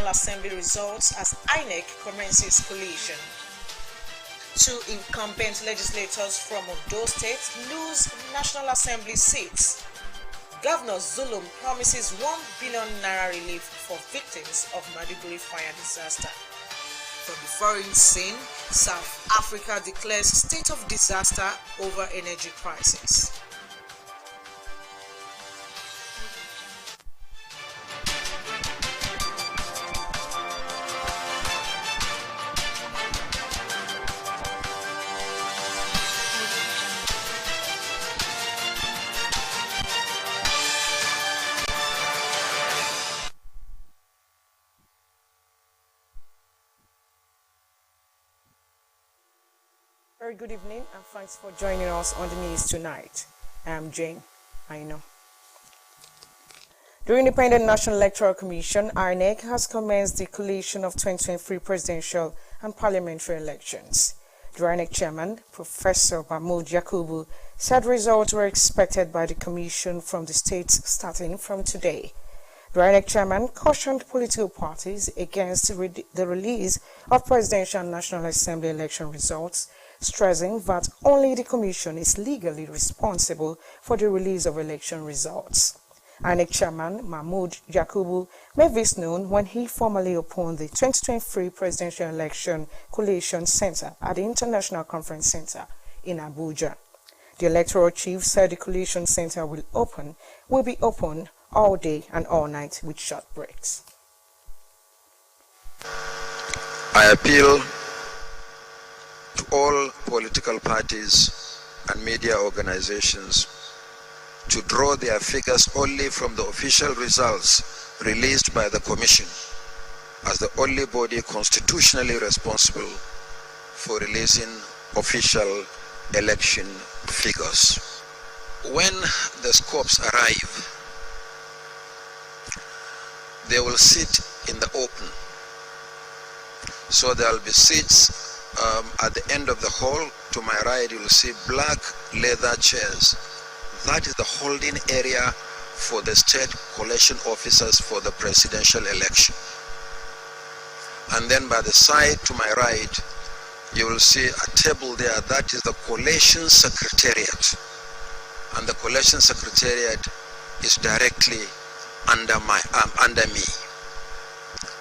National Assembly results as INEC commences collation. Two incumbent legislators from Ondo State lose National Assembly seats. Governor Zulum promises 1 billion naira relief for victims of Maiduguri fire disaster. From the foreign scene, South Africa declares state of disaster over energy crisis. Very good evening and thanks for joining us on the news tonight. I'm Jane. I know. The Independent National Electoral Commission, INEC, has commenced the collation of 2023 presidential and parliamentary elections. The INEC chairman, Professor Mahmoud Yakubu, said results were expected by the commission from the states starting from today. The INEC chairman cautioned political parties against the release of presidential and National Assembly election results, stressing that only the Commission is legally responsible for the release of election results. INEC Chairman Mahmoud Yakubu made this known when he formally opened the 2023 Presidential Election Collation Center at the International Conference Center in Abuja. The electoral chief said the collation center will be open all day and all night with short breaks. I appeal to all political parties and media organizations to draw their figures only from the official results released by the Commission as the only body constitutionally responsible for releasing official election figures. When the scopes arrive, they will sit in the open. So there will be seats at the end of the hall. To my right, you will see black leather chairs. That is the holding area for the state collation officers for the presidential election. And then by the side to my right, you will see a table there. That is the collation secretariat. And the collation secretariat is directly under me.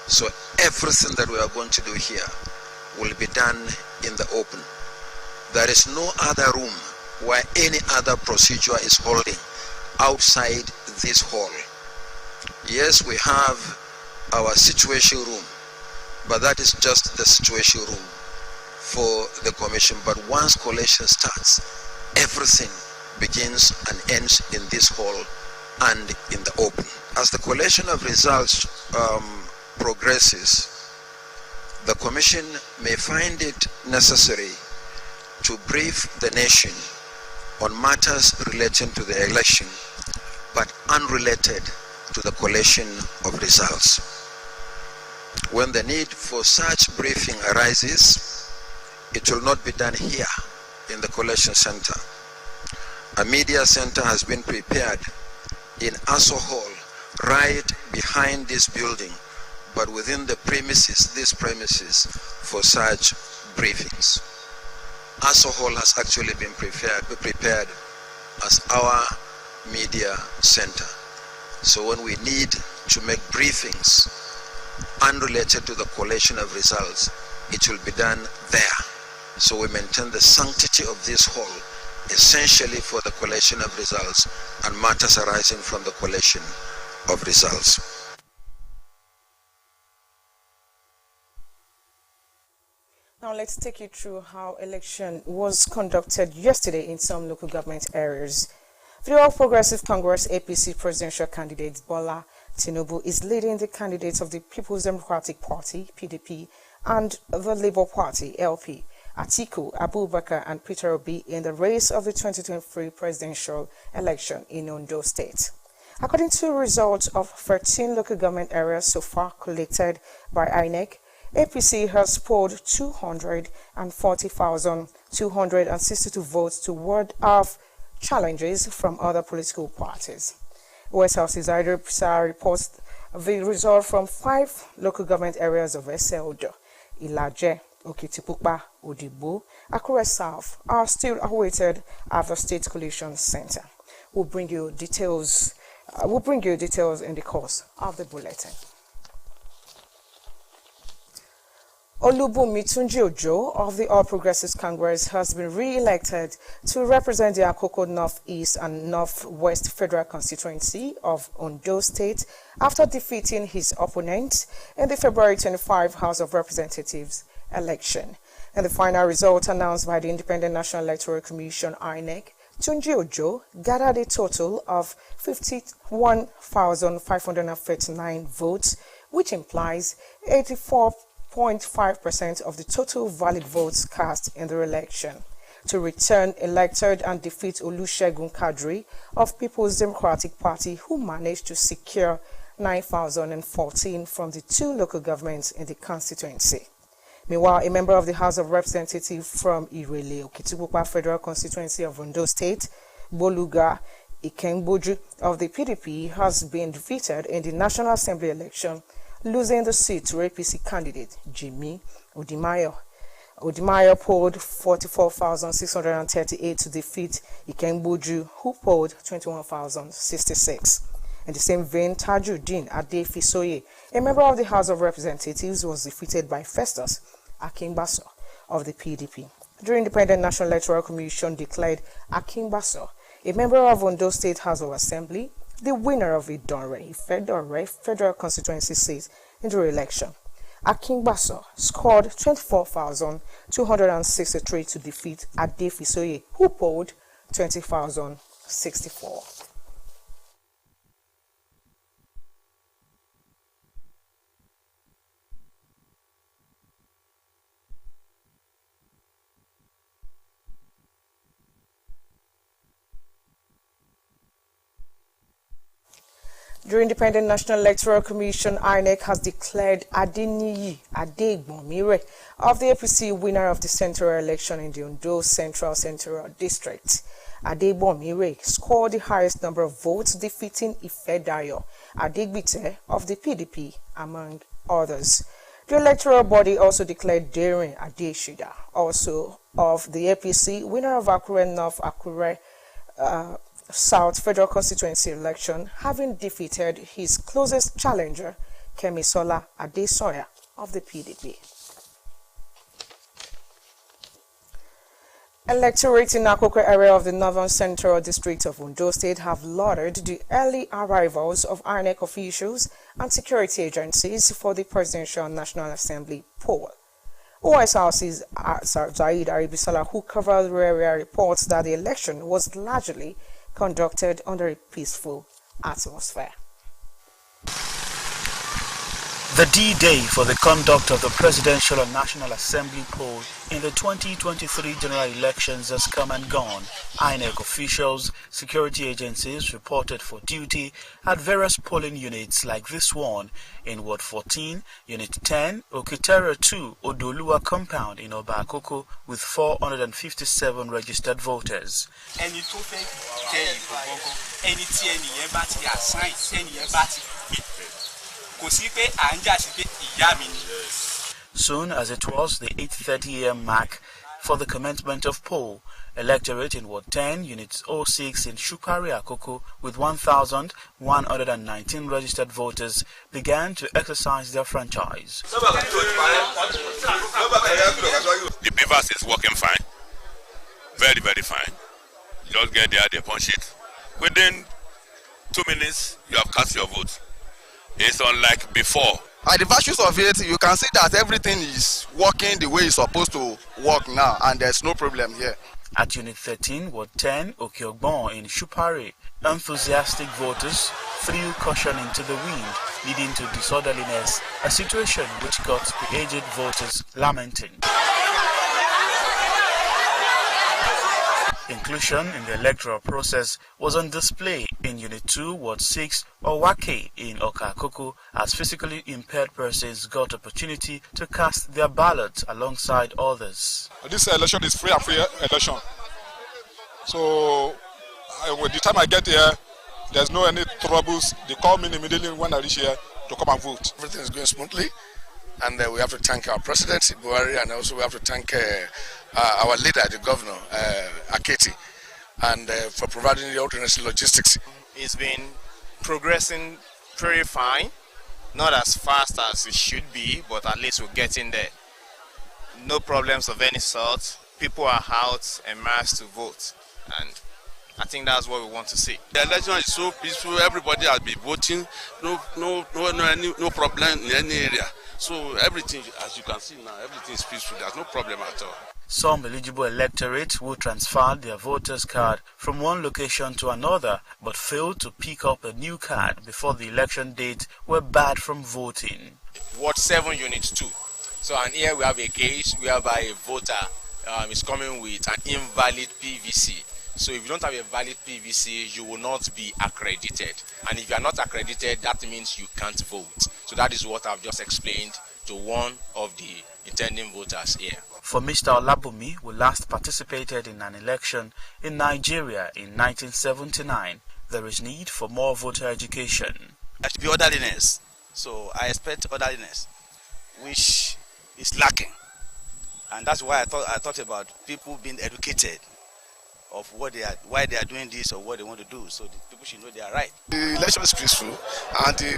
So everything that we are going to do here will be done in the open. There is no other room where any other procedure is holding outside this hall. Yes, we have our situation room, but that is just the situation room for the commission. But once collation starts, everything begins and ends in this hall and in the open. As the collation of results progresses, the Commission may find it necessary to brief the nation on matters relating to the election, but unrelated to the collation of results. When the need for such briefing arises, it will not be done here in the collation center. A media center has been prepared in Aso Hall, right behind this building, but within the premises, these premises, for such briefings. Aso Hall has actually been prepared as our media center. So when we need to make briefings unrelated to the collation of results, it will be done there. So we maintain the sanctity of this hall, essentially for the collation of results and matters arising from the collation of results. Now let's take you through how election was conducted yesterday in some local government areas. The All Progressive Congress APC presidential candidate Bola Tinubu is leading the candidates of the People's Democratic Party (PDP) and the Labour Party (LP), Atiku Abubakar and Peter Obi, in the race of the 2023 presidential election in Ondo State. According to results of 13 local government areas so far collected by INEC, APC has polled 240,262 votes to ward off challenges from other political parties. West House's Idris reports The result from 5 local government areas of Eseodo, Ilaje, Okitipupa, Odibo, Akure South are still awaited at the State Collation Center. We'll bring you details in the course of the bulletin. Olubunmi Tunji Ojo of the All Progressives Congress has been re-elected to represent the Akoko North-East and North-West Federal Constituency of Ondo State after defeating his opponent in the February 25 House of Representatives election. In the final result announced by the Independent National Electoral Commission (INEC), Tunji Ojo gathered a total of 51,539 votes, which implies 84.5% of the total valid votes cast in the election, to return elected and defeat Olusegun Kadri of People's Democratic Party, who managed to secure 9,014 from the 2 local governments in the constituency. Meanwhile, a member of the House of Representatives from Irele Okitipupa Federal Constituency of Ondo State, Boluga Ikemboju of the PDP, has been defeated in the National Assembly election, losing the seat to APC candidate Jimmy Odimayo. Odimayo polled 44,638 to defeat Ikemboju, who polled 21,066. In the same vein, Tajuddin Adefisoye, a member of the House of Representatives, was defeated by Festus Akingbaso of the PDP. The Independent National Electoral Commission declared Akingbaso, a member of Ondo State House of Assembly, the winner of Idore Federal Constituency seat in the election. Akingbaso scored 24,263 to defeat Adefisoye, who polled 20,064. The Independent National Electoral Commission (INEC) has declared Adeniyi Adegbonmire of the APC winner of the central election in the Ondo Central District. Adegbonmire scored the highest number of votes, defeating Ifedayo Adegbite of the PDP, among others. The electoral body also declared Daring Adeshida, also of the APC, winner of Akure North Akure South Federal Constituency election, having defeated his closest challenger, Kemisola Adesoya of the PDP. Electorates in Akoko area of the Northern Central District of Ondo State have lauded the early arrivals of INEC officials and security agencies for the Presidential National Assembly poll. OSRC's Zaid Aribisala, who covered the area, reports that the election was largely conducted under a peaceful atmosphere. The D-Day for the conduct of the Presidential and National Assembly poll in the 2023 general elections has come and gone. INEC officials, security agencies reported for duty at various polling units like this one in Ward 14, Unit 10, Okitera 2, Odolua Compound in Oba Akoko with 457 registered voters. Soon as it was the 8:30 a.m. mark for the commencement of poll, electorate in Ward 10, Unit 06 in Shupari Akoko with 1,119 registered voters began to exercise their franchise. The papers is working fine. Very, very fine. Just get there, they punch it. Within 2 minutes, you have cast your vote. It's unlike before. By the virtues of it, you can see that everything is working the way it's supposed to work now, and there's no problem here. At Unit 13, Ward 10, Okiogbon in Shupari, enthusiastic voters threw caution into the wind, leading to disorderliness, a situation which got the aged voters lamenting. Inclusion in the electoral process was on display in Unit 2, Ward 6, Owake in Okakoko, as physically impaired persons got opportunity to cast their ballots alongside others. This election is free and fair election. So, with the time I get here, there's no any troubles. They call me immediately when I reach here. to come and vote. Everything is going smoothly, and we have to thank our president, Buhari, and also we have to thank our leader, the governor, Aketi, and for providing the alternate logistics. It's been progressing very fine, not as fast as it should be, but at least we're getting there. No problems of any sort. People are out and massed to vote, and I think that's what we want to see. The election is so peaceful. Everybody has been voting. No problem in any area. So everything, as you can see now, everything is peaceful. There's no problem at all. Some eligible electorates who transferred their voters card from one location to another but failed to pick up a new card before the election date were barred from voting. Ward 7 Unit 2. So, and here we have a case whereby a voter is coming with an invalid PVC. So if you don't have a valid PVC, you will not be accredited. And if you are not accredited, that means you can't vote. So that is what I've just explained to one of the intending voters here. For Mr. Olabumi, who last participated in an election in Nigeria in 1979, there is need for more voter education. There should be orderliness. So I expect orderliness, which is lacking. And that's why I thought about people being educated of what they are, why they are doing this or what they want to do, so the people should know they are right. The election is peaceful, and the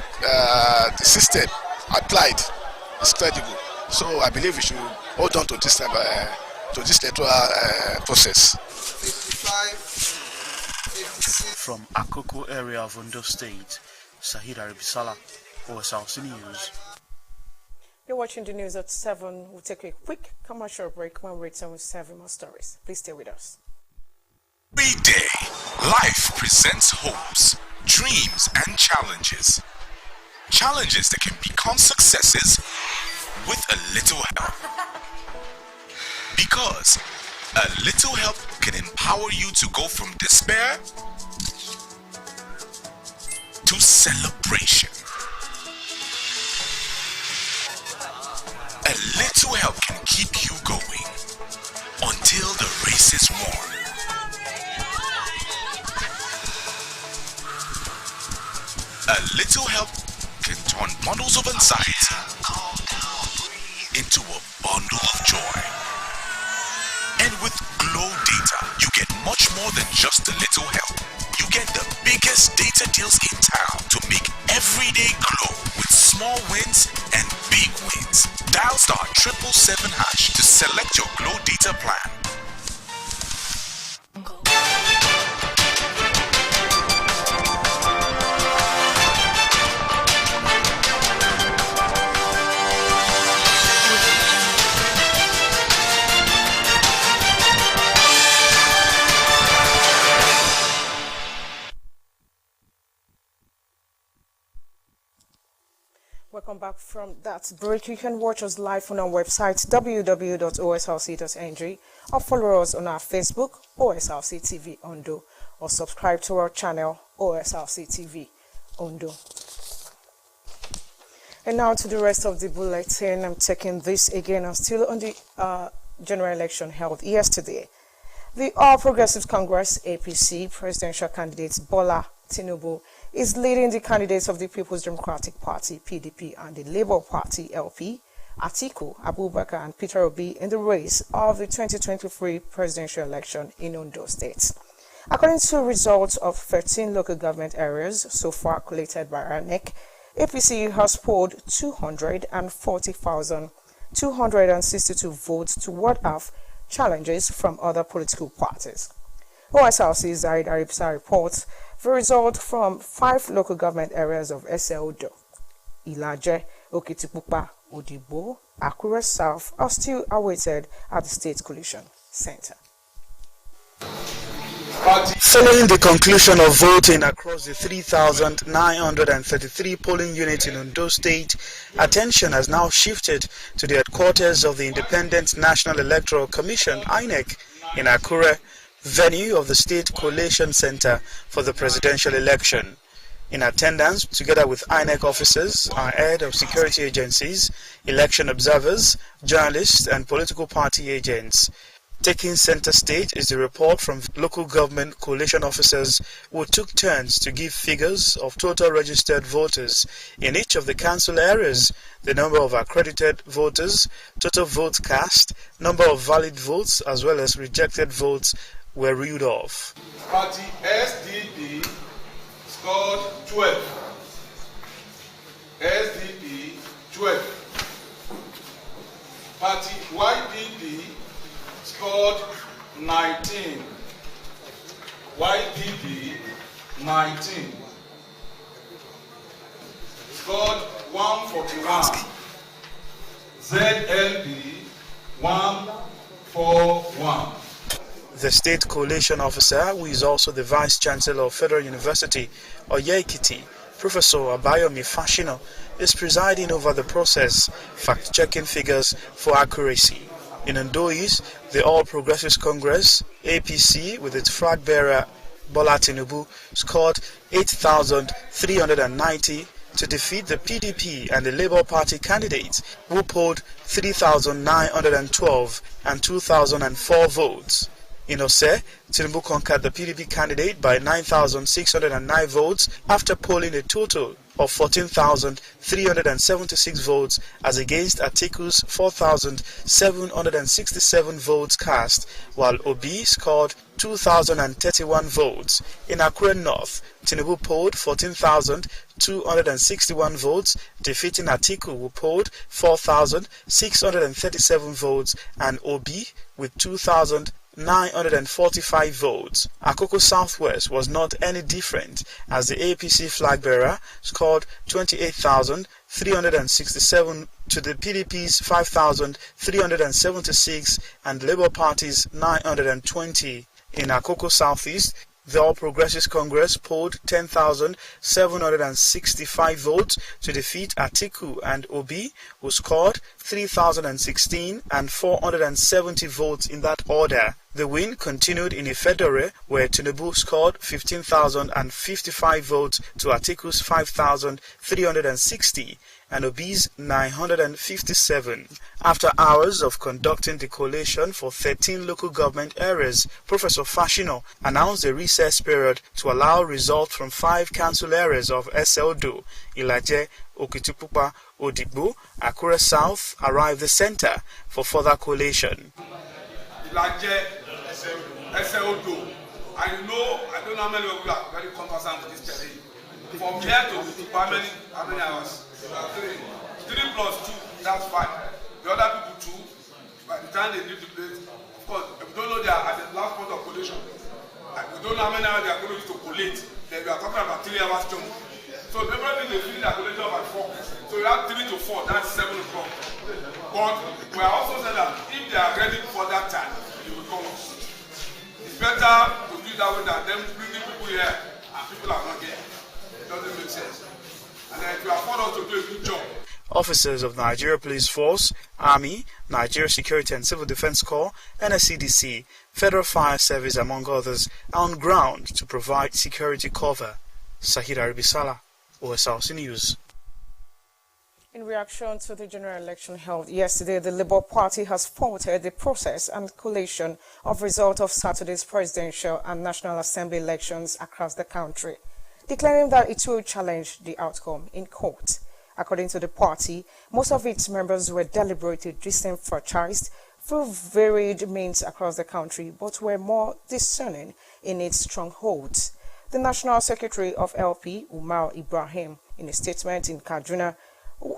system applied is credible. So I believe we should hold on to this electoral process. From Akoko area of Ondo State, Sahid Arabisala, OSRC News. You're watching the news at 7. We'll take a quick commercial break. When we return with 7 more stories. Please stay with us. Every day, life presents hopes, dreams, and challenges. Challenges that can become successes with a little help. Because a little help can empower you to go from despair to celebration. A little help can keep you going until the race is won. A little help can turn bundles of anxiety into a bundle of joy. And with Glow Data, you get much more than just a little help. You get the biggest data deals in town to make every day glow with small wins and big wins. Dial *777# to select your Glow Data plan. Welcome back from that break. You can watch us live on our website www.osrc.ng or follow us on our Facebook OSRC TV Ondo or subscribe to our channel OSRC TV Ondo. And now to the rest of the bulletin. I'm taking this again. I'm still on the general election held yesterday. The All Progressives Congress APC presidential candidate Bola Tinubu is leading the candidates of the People's Democratic Party, PDP, and the Labour Party, LP, Atiku Abubakar and Peter Obi, in the race of the 2023 presidential election in Ondo State. According to results of 13 local government areas so far collated by INEC, APC has polled 240,262 votes to ward off challenges from other political parties. OSRC's Zaid Arabsa reports the result from 5 local government areas of Eseodo, Ilaje, Okitipupa, Odibo, Akure South are still awaited at the State Coalition Center. Following the conclusion of voting across the 3,933 polling units in Ondo State, attention has now shifted to the headquarters of the Independent National Electoral Commission, INEC, in Akure, venue of the State Coalition Center for the presidential election. In attendance, together with INEC officers, are head of security agencies, election observers, journalists, and political party agents. Taking center stage is the report from local government coalition officers who took turns to give figures of total registered voters in each of the council areas, the number of accredited voters, total votes cast, number of valid votes as well as rejected votes were reeled off. Party SDP scored 12. SDP 12. Party YPP scored 19. YPP 19. Scored 141. ZLP 141. The state coalition officer, who is also the Vice Chancellor of Federal University, Oye-Ekiti, Professor Abayomi Fashino, is presiding over the process, fact-checking figures for accuracy. In Ondo East, the All Progressives Congress, APC, with its flag bearer Bola Tinubu, scored 8,390 to defeat the PDP and the Labour Party candidates, who polled 3,912 and 2,004 votes. In Osrc, Tinubu conquered the PDP candidate by 9,609 votes after polling a total of 14,376 votes as against Atiku's 4,767 votes cast, while Obi scored 2,031 votes. In Akure North, Tinubu polled 14,261 votes, defeating Atiku, who polled 4,637 votes, and Obi with 2,945 votes. Akoko Southwest was not any different, as the APC flag bearer scored 28,367 to the PDP's 5,376 and Labour Party's 920. In Akoko Southeast, the All Progressives Congress polled 10,765 votes to defeat Atiku and Obi, who scored 3,016 and 470 votes in that order. The win continued in Ifedore, where Tinubu scored 15,055 votes to Atiku's 5,360 and Obi's 957. After hours of conducting the collation for 13 local government areas, Professor Fashino announced a recess period to allow results from 5 council areas of SLDO, Ilaje, Okitipupa, Odigbo, Akure South arrive the center for further collation. Ilaje, SLDO. I don't know how many of you are very conversant with this terrain. From here to Okitipupa, how many hours? 3 plus 2, that's 5. The other people 2, by the time they leave the place, of course, if we don't know they are at the last point of collation, and we don't know how many hours they are going to use to collate, then we are talking about 3 hours jump. So everybody they finish their collation by 4. So you have 3 to 4, that's 7 o'clock. But we are also saying that if they are ready for that time, they will come us. It's better to do that way than them bringing people here and people are not here. It doesn't make sense. And if you afford us to do a good job. Officers of Nigeria Police Force, Army, Nigeria Security and Civil Defense Corps, NSCDC, Federal Fire Service, among others, are on ground to provide security cover. Sahid Aribisala, OSRC News. In reaction to the general election held yesterday, the Labour Party has faulted the process and collation of results of Saturday's presidential and National Assembly elections across the country, declaring that it will challenge the outcome in court. According to the party, most of its members were deliberately disenfranchised through varied means across the country, but were more discerning in its strongholds. The National Secretary of LP, Umar Ibrahim, in a statement in Kaduna,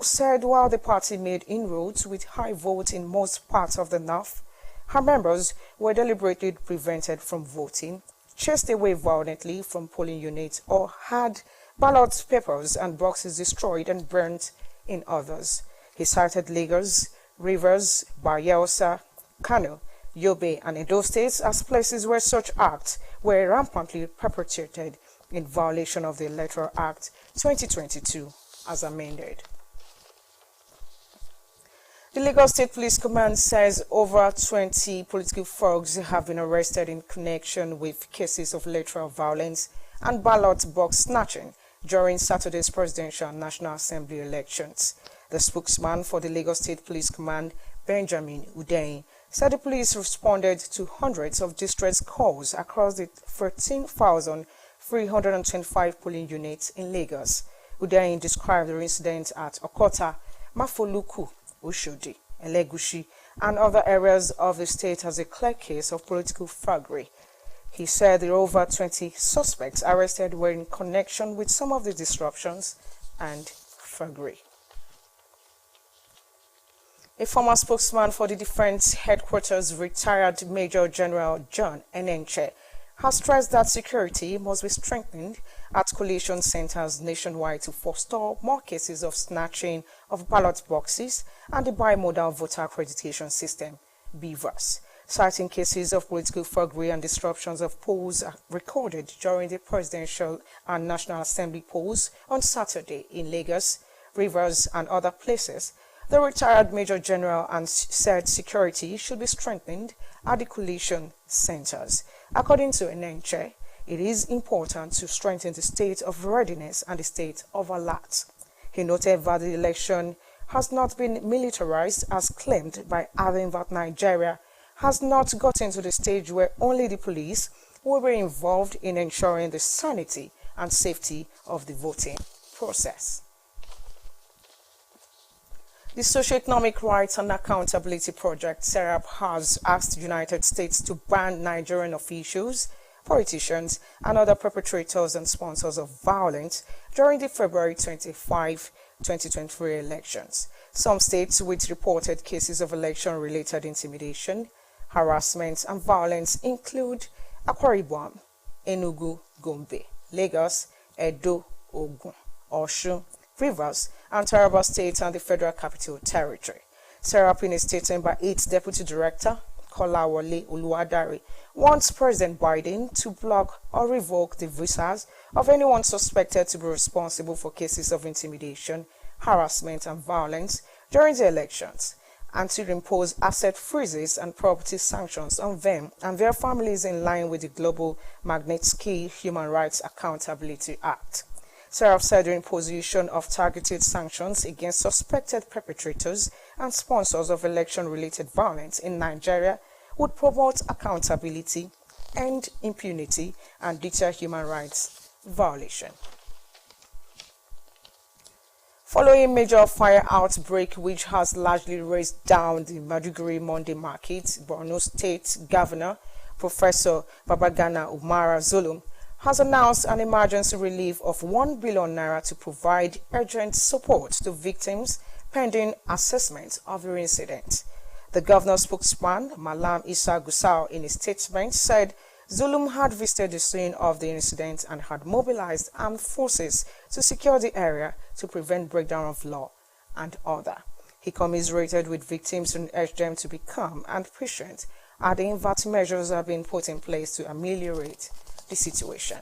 said while the party made inroads with high votes in most parts of the north, her members were deliberately prevented from voting, chased away violently from polling units, or had ballot papers and boxes destroyed and burnt in others. He cited Lagos, Rivers, Bayelsa, Kano, Yobe, and Edo states as places where such acts were rampantly perpetrated in violation of the Electoral Act 2022 as amended. The Lagos State Police Command says over 20 political thugs have been arrested in connection with cases of electoral violence and ballot box snatching during Saturday's presidential and National Assembly elections. The spokesman for the Lagos State Police Command, Benjamin Udein, said the police responded to hundreds of distress calls across the 13,325 polling units in Lagos, who therein described the incident at Okota, Mafoluku, Oshodi, Elegushi, and other areas of the state as a clear case of political thuggery. He said the over 20 suspects arrested were in connection with some of the disruptions and thuggery. A former spokesman for the Defense Headquarters, retired Major General John Enenche, has stressed that security must be strengthened at collation centers nationwide to forestall more cases of snatching of ballot boxes and the bimodal voter accreditation system, BVAS, citing cases of political thuggery and disruptions of polls recorded during the presidential and National Assembly polls on Saturday in Lagos, Rivers, and other places. The retired Major General said security should be strengthened at the collation centers. According to Enenche, it is important to strengthen the state of readiness and the state of alert. He noted that the election has not been militarized as claimed by adding that Nigeria has not gotten to the stage where only the police will be involved in ensuring the sanity and safety of the voting process. The Socioeconomic Rights and Accountability Project, SERAP, has asked the United States to ban Nigerian officials, politicians, and other perpetrators and sponsors of violence during the February 25, 2023 elections. Some states with reported cases of election-related intimidation, harassment, and violence include Akwa Ibom, Enugu, Gombe, Lagos, Edo, Ogun, Osun, Rivers, and Taraba State and the Federal Capital Territory. SERAP, in a statement by its Deputy Director, Kolawole Oluwadare, wants President Biden to block or revoke the visas of anyone suspected to be responsible for cases of intimidation, harassment, and violence during the elections, and to impose asset freezes and property sanctions on them and their families in line with the Global Magnitsky Human Rights Accountability Act. SERAP said the imposition of targeted sanctions against suspected perpetrators and sponsors of election-related violence in Nigeria would promote accountability, end impunity, and deter human rights violation. Following major fire outbreak which has largely razed down the Maiduguri Monday market, Borno State Governor Professor Babagana Umara Zulum has announced an emergency relief of 1 billion naira to provide urgent support to victims pending assessment of the incident. The governor's spokesman, Malam Issa Gusau, in a statement said Zulum had visited the scene of the incident and had mobilized armed forces to secure the area to prevent breakdown of law and order. He commiserated with victims and urged them to be calm and patient, adding that measures are being put in place to ameliorate the situation.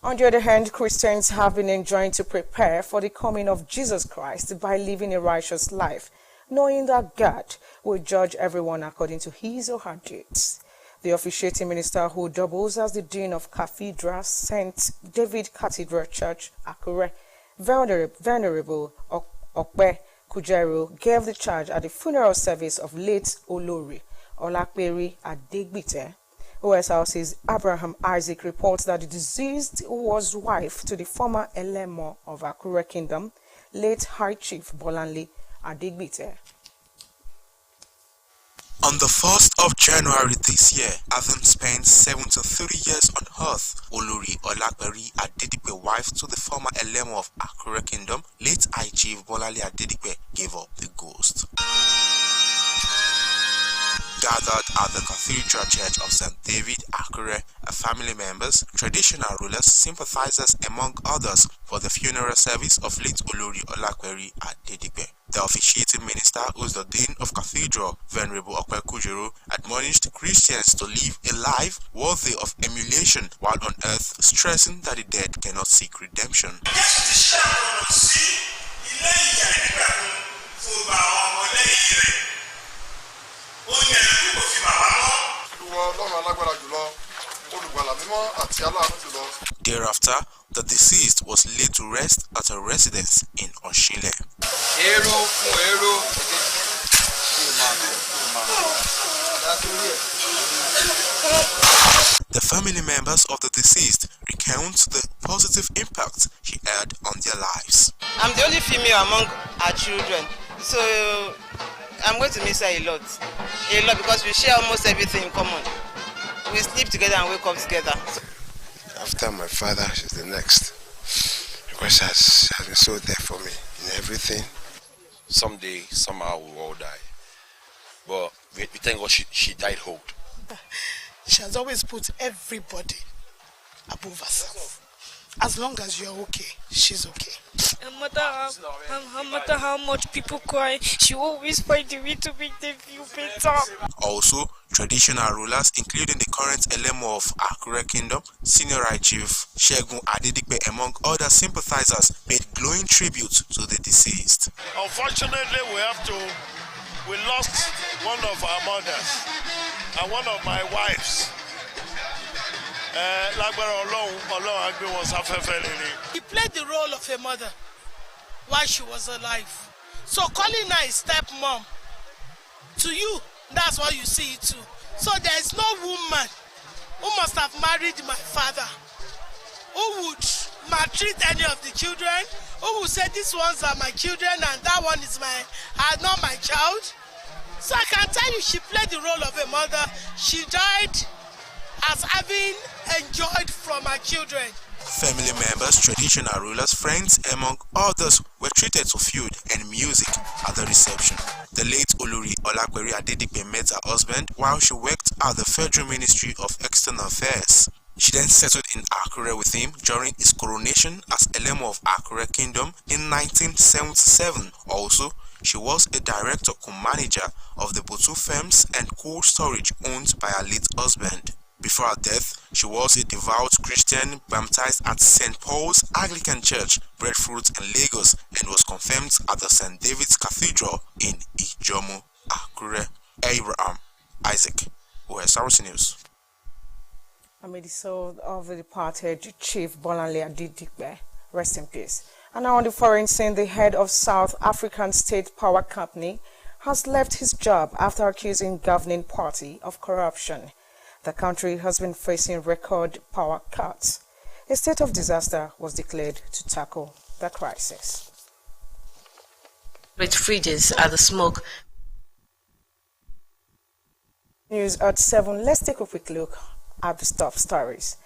On the other hand, Christians have been enjoined to prepare for the coming of Jesus Christ by living a righteous life, knowing that God will judge everyone according to his or her deeds. The officiating minister, who doubles as the dean of Cathedral St. David Cathedral Church, Akure, Venerable Okpe Kujeru, gave the charge at the funeral service of late Olori Olakperi Adegbite. OSRC's Abraham Isaac reports that the deceased was wife to the former Elemo of Akure Kingdom, late High Chief Bolanle Adegbite. On the 1st of January this year, Adam spent 73 years on earth. Olori Olakperi Adedipe, wife to the former Elemo of Akure Kingdom, late High Chief Bolanle Adedipe, gave up the ghost. Gathered at the Cathedral Church of St. David, Akure, are family members, traditional rulers, sympathizers, among others, for the funeral service of late Olori Olakperi Adedipe. The officiating minister, who is the dean of Cathedral, Venerable Okpe Kujeru, admonished Christians to live a life worthy of emulation while on earth, stressing that the dead cannot seek redemption. Thereafter, the deceased was laid to rest at a residence in Oshile. family members of the deceased recount the positive impact she had on their lives. I'm the only female among our children, so I'm going to miss her a lot because we share almost everything in common. We sleep together and wake up together. After my father, she's the next, because she has been so there for me in everything. Someday, somehow we will all die, but we thank God she died whole. She has always put everybody above herself. As long as you're okay, she's okay. No matter how much people cry, she always find a way to make them feel better. Also, traditional rulers, including the current Elemo of Akure Kingdom, Senior High Chief Shegun Adedikpe, among other sympathizers, paid glowing tribute to the deceased. Unfortunately, we lost one of our mothers and one of my wives. He played the role of a mother while she was alive. So calling her a stepmom, to you, that's what you see it too. So there is no woman who must have married my father who would maltreat any of the children, who would say these ones are my children and that one is not my child. So I can tell you she played the role of a mother. She died as having enjoyed from her children. Family members, traditional rulers, friends, among others, were treated to food and music at the reception. The late Olori Olakweri Adedikpe met her husband while she worked at the Federal Ministry of External Affairs. She then settled in Akure with him during his coronation as Elemo of Akure Kingdom in 1977. Also, she was a director co-manager of the Botu Firms and Cold Storage owned by her late husband. Before her death, she was a devout Christian baptized at St. Paul's Anglican Church, Breadfruit in Lagos, and was confirmed at the St. David's Cathedral in Ijomo, Akure. Abraham Isaac, Osrc News. Amid the soul of the departed Chief Bolanle Adedikpe, rest in peace. And now on the foreign scene, the head of South African State Power Company has left his job after accusing governing party of corruption. The country has been facing record power cuts. A state of disaster was declared to tackle the crisis. Great fridges at the smoke. News at 7. Let's take a quick look at the top stories.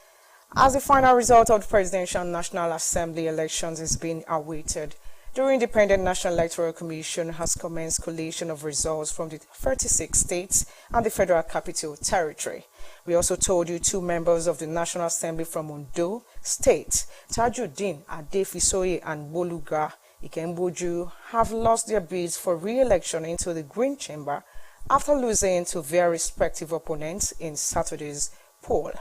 As the final result of the Presidential National Assembly elections is being awaited, the Independent National Electoral Commission has commenced collation of results from the 36 states and the Federal Capital Territory. We also told you 2 members of the National Assembly from Ondo State, Tajuddin Adefisoye and Boluga Ikemboju, have lost their bids for re-election into the Green Chamber after losing to their respective opponents in Saturday's poll.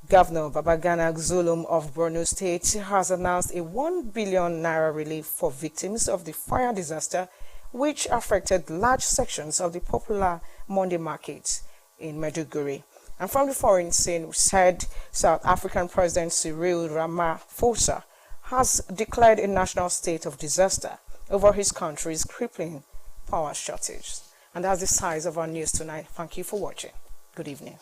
Governor Babagana Zulum of Borno State has announced a 1 billion naira relief for victims of the fire disaster which affected large sections of the popular Monday market in Maiduguri. And from the foreign scene, we said South African President Cyril Ramaphosa has declared a national state of disaster over his country's crippling power shortage. And that's the size of our news tonight. Thank you for watching. Good evening.